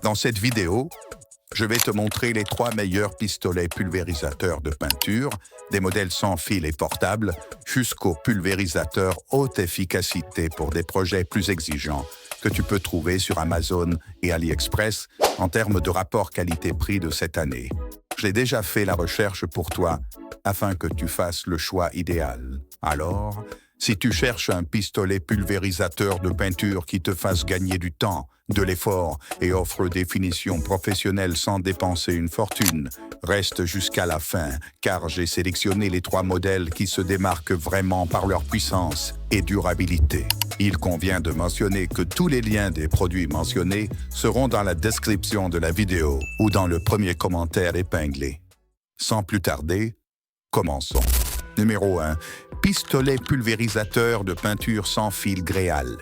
Dans cette vidéo, je vais te montrer les 3 meilleurs pistolets pulvérisateurs de peinture, des modèles sans fil et portables, jusqu'aux pulvérisateurs haute efficacité pour des projets plus exigeants que tu peux trouver sur Amazon et AliExpress en termes de rapport qualité-prix de cette année. J'ai déjà fait la recherche pour toi afin que tu fasses le choix idéal. Alors, si tu cherches un pistolet pulvérisateur de peinture qui te fasse gagner du temps, de l'effort et offre des finitions professionnelles sans dépenser une fortune, reste jusqu'à la fin, car j'ai sélectionné les 3 modèles qui se démarquent vraiment par leur puissance et durabilité. Il convient de mentionner que tous les liens des produits mentionnés seront dans la description de la vidéo ou dans le premier commentaire épinglé. Sans plus tarder, commençons. Numéro 1. Pistolet pulvérisateur de peinture sans fil Gréal.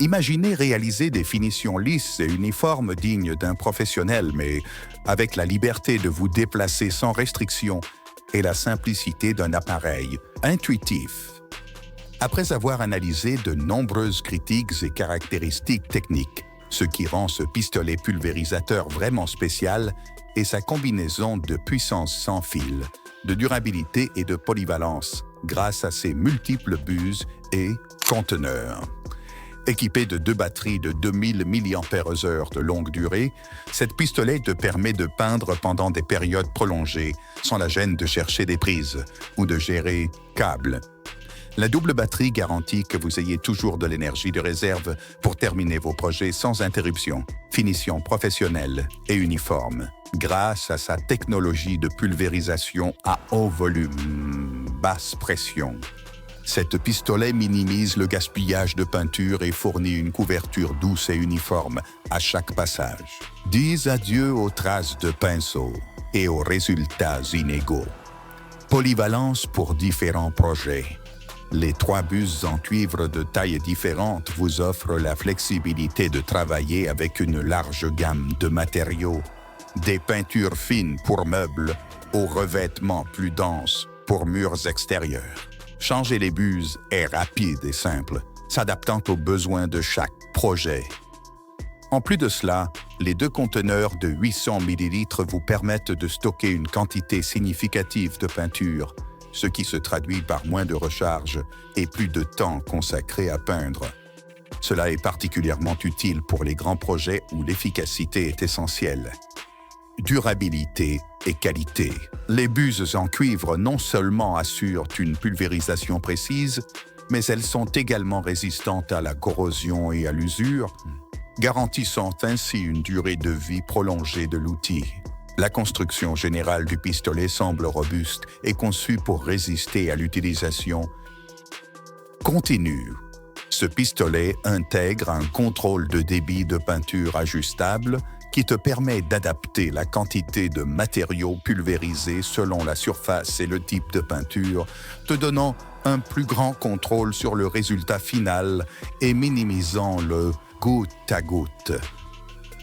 Imaginez réaliser des finitions lisses et uniformes dignes d'un professionnel, mais avec la liberté de vous déplacer sans restriction et la simplicité d'un appareil intuitif. Après avoir analysé de nombreuses critiques et caractéristiques techniques, ce qui rend ce pistolet pulvérisateur vraiment spécial est sa combinaison de puissance sans fil, de durabilité et de polyvalence grâce à ses multiples buses et conteneurs. Équipé de 2 batteries de 2000 mAh de longue durée, cette pistolet te permet de peindre pendant des périodes prolongées sans la gêne de chercher des prises ou de gérer câbles. La double batterie garantit que vous ayez toujours de l'énergie de réserve pour terminer vos projets sans interruption, finition professionnelle et uniforme, grâce à sa technologie de pulvérisation à haut volume, basse pression. Cette pistolet minimise le gaspillage de peinture et fournit une couverture douce et uniforme à chaque passage. Dis adieu aux traces de pinceau et aux résultats inégaux. Polyvalence pour différents projets. Les 3 buses en cuivre de tailles différentes vous offrent la flexibilité de travailler avec une large gamme de matériaux. Des peintures fines pour meubles aux revêtements plus denses pour murs extérieurs. Changer les buses est rapide et simple, s'adaptant aux besoins de chaque projet. En plus de cela, les 2 conteneurs de 800 ml vous permettent de stocker une quantité significative de peinture, ce qui se traduit par moins de recharge et plus de temps consacré à peindre. Cela est particulièrement utile pour les grands projets où l'efficacité est essentielle. Durabilité et qualité. Les buses en cuivre non seulement assurent une pulvérisation précise, mais elles sont également résistantes à la corrosion et à l'usure, garantissant ainsi une durée de vie prolongée de l'outil. La construction générale du pistolet semble robuste et conçue pour résister à l'utilisation continue. Ce pistolet intègre un contrôle de débit de peinture ajustable qui te permet d'adapter la quantité de matériaux pulvérisés selon la surface et le type de peinture, te donnant un plus grand contrôle sur le résultat final et minimisant le goutte à goutte.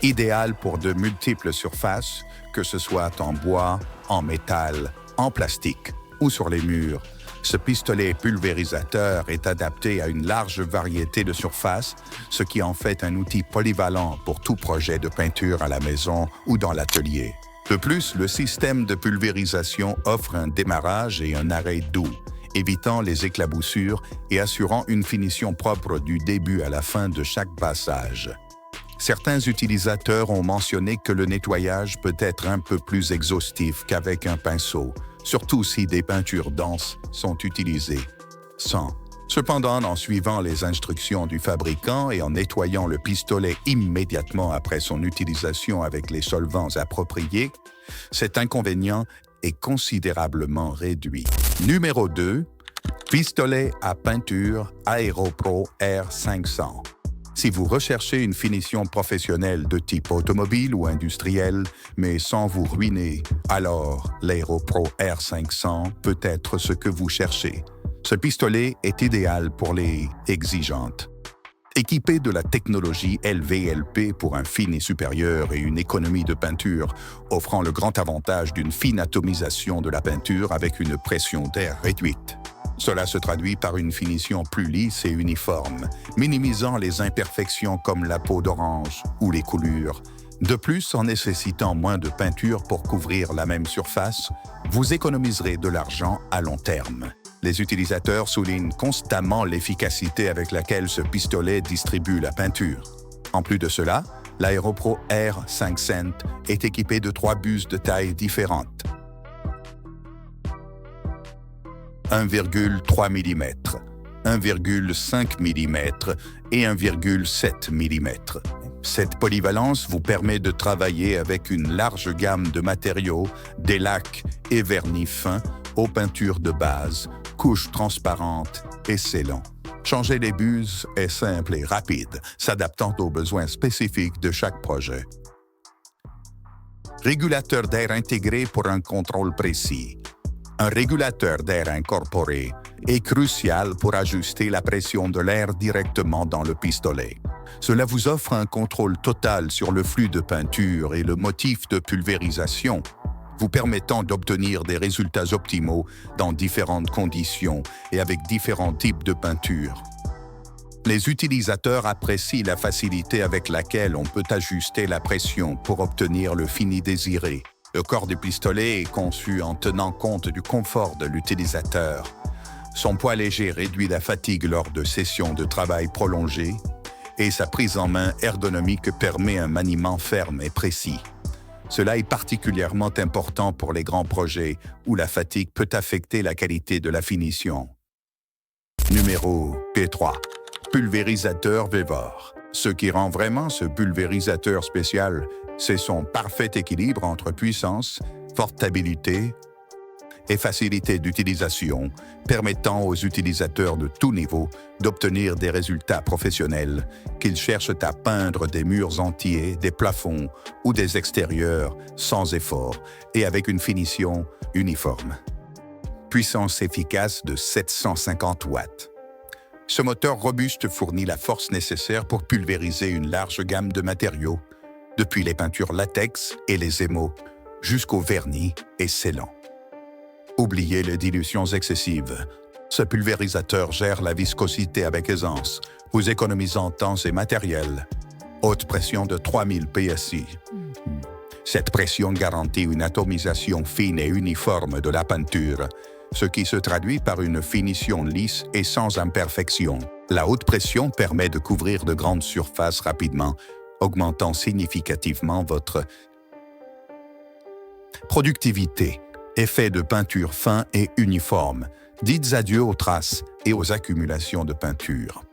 Idéal pour de multiples surfaces, que ce soit en bois, en métal, en plastique ou sur les murs. Ce pistolet pulvérisateur est adapté à une large variété de surfaces, ce qui en fait un outil polyvalent pour tout projet de peinture à la maison ou dans l'atelier. De plus, le système de pulvérisation offre un démarrage et un arrêt doux, évitant les éclaboussures et assurant une finition propre du début à la fin de chaque passage. Certains utilisateurs ont mentionné que le nettoyage peut être un peu plus exhaustif qu'avec un pinceau, surtout si des peintures denses sont utilisées. Cependant, en suivant les instructions du fabricant et en nettoyant le pistolet immédiatement après son utilisation avec les solvants appropriés, cet inconvénient est considérablement réduit. Numéro 2. Pistolet à peinture AeroPro R500. Si vous recherchez une finition professionnelle de type automobile ou industriel, mais sans vous ruiner, alors l'AeroPro R500 peut être ce que vous cherchez. Ce pistolet est idéal pour les exigeantes. Équipé de la technologie LVLP pour un fini supérieur et une économie de peinture, offrant le grand avantage d'une fine atomisation de la peinture avec une pression d'air réduite. Cela se traduit par une finition plus lisse et uniforme, minimisant les imperfections comme la peau d'orange ou les coulures, De plus, en nécessitant moins de peinture pour couvrir la même surface, vous économiserez de l'argent à long terme. Les utilisateurs soulignent constamment l'efficacité avec laquelle ce pistolet distribue la peinture. En plus de cela, l'Aeropro R5 Cent est équipé de 3 buses de tailles différentes. 1,3 mm, 1,5 mm et 1,7 mm. Cette polyvalence vous permet de travailler avec une large gamme de matériaux, des lacs et vernis fins, aux peintures de base, couches transparentes et scellants. Changer les buses est simple et rapide, s'adaptant aux besoins spécifiques de chaque projet. Régulateur d'air intégré pour un contrôle précis. Un régulateur d'air incorporé est crucial pour ajuster la pression de l'air directement dans le pistolet. Cela vous offre un contrôle total sur le flux de peinture et le motif de pulvérisation, vous permettant d'obtenir des résultats optimaux dans différentes conditions et avec différents types de peinture. Les utilisateurs apprécient la facilité avec laquelle on peut ajuster la pression pour obtenir le fini désiré. Le corps du pistolet est conçu en tenant compte du confort de l'utilisateur. Son poids léger réduit la fatigue lors de sessions de travail prolongées et sa prise en main ergonomique permet un maniement ferme et précis. Cela est particulièrement important pour les grands projets où la fatigue peut affecter la qualité de la finition. Numéro P3. Pulvérisateur Vevor. Ce qui rend vraiment ce pulvérisateur spécial, c'est son parfait équilibre entre puissance, portabilité et facilité d'utilisation, permettant aux utilisateurs de tout niveau d'obtenir des résultats professionnels, qu'ils cherchent à peindre des murs entiers, des plafonds ou des extérieurs sans effort et avec une finition uniforme. Puissance efficace de 750 watts. Ce moteur robuste fournit la force nécessaire pour pulvériser une large gamme de matériaux, depuis les peintures latex et les émaux, jusqu'au vernis et scellants. Oubliez les dilutions excessives. Ce pulvérisateur gère la viscosité avec aisance, vous économisant temps et matériel. Haute pression de 3000 PSI. Cette pression garantit une atomisation fine et uniforme de la peinture, ce qui se traduit par une finition lisse et sans imperfection. La haute pression permet de couvrir de grandes surfaces rapidement, augmentant significativement votre productivité. Effet de peinture fin et uniforme. Dites adieu aux traces et aux accumulations de peinture.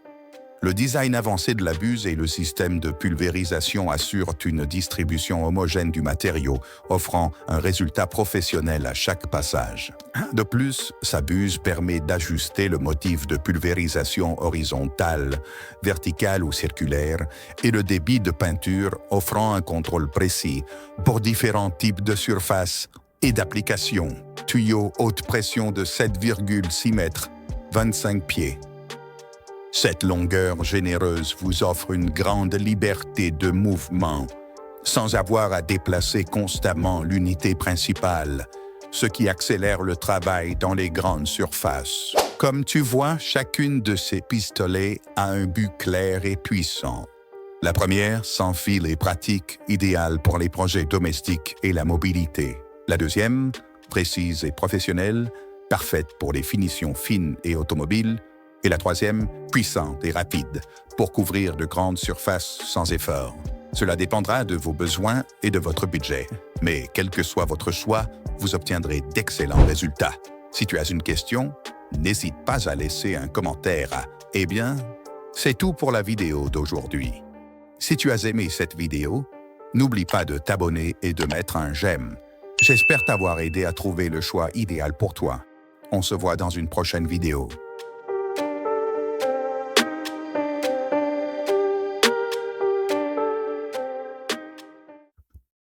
Le design avancé de la buse et le système de pulvérisation assurent une distribution homogène du matériau, offrant un résultat professionnel à chaque passage. De plus, sa buse permet d'ajuster le motif de pulvérisation horizontale, verticale ou circulaire, et le débit de peinture offrant un contrôle précis pour différents types de surfaces et d'application. Tuyau haute pression de 7,6 mètres, 25 pieds. Cette longueur généreuse vous offre une grande liberté de mouvement, sans avoir à déplacer constamment l'unité principale, ce qui accélère le travail dans les grandes surfaces. Comme tu vois, chacune de ces pistolets a un but clair et puissant. La première, sans fil et pratique, idéale pour les projets domestiques et la mobilité. La deuxième, précise et professionnelle, parfaite pour les finitions fines et automobiles. Et la troisième, puissante et rapide, pour couvrir de grandes surfaces sans effort. Cela dépendra de vos besoins et de votre budget. Mais quel que soit votre choix, vous obtiendrez d'excellents résultats. Si tu as une question, n'hésite pas à laisser un commentaire. Eh bien, c'est tout pour la vidéo d'aujourd'hui. Si tu as aimé cette vidéo, n'oublie pas de t'abonner et de mettre un j'aime. J'espère t'avoir aidé à trouver le choix idéal pour toi. On se voit dans une prochaine vidéo.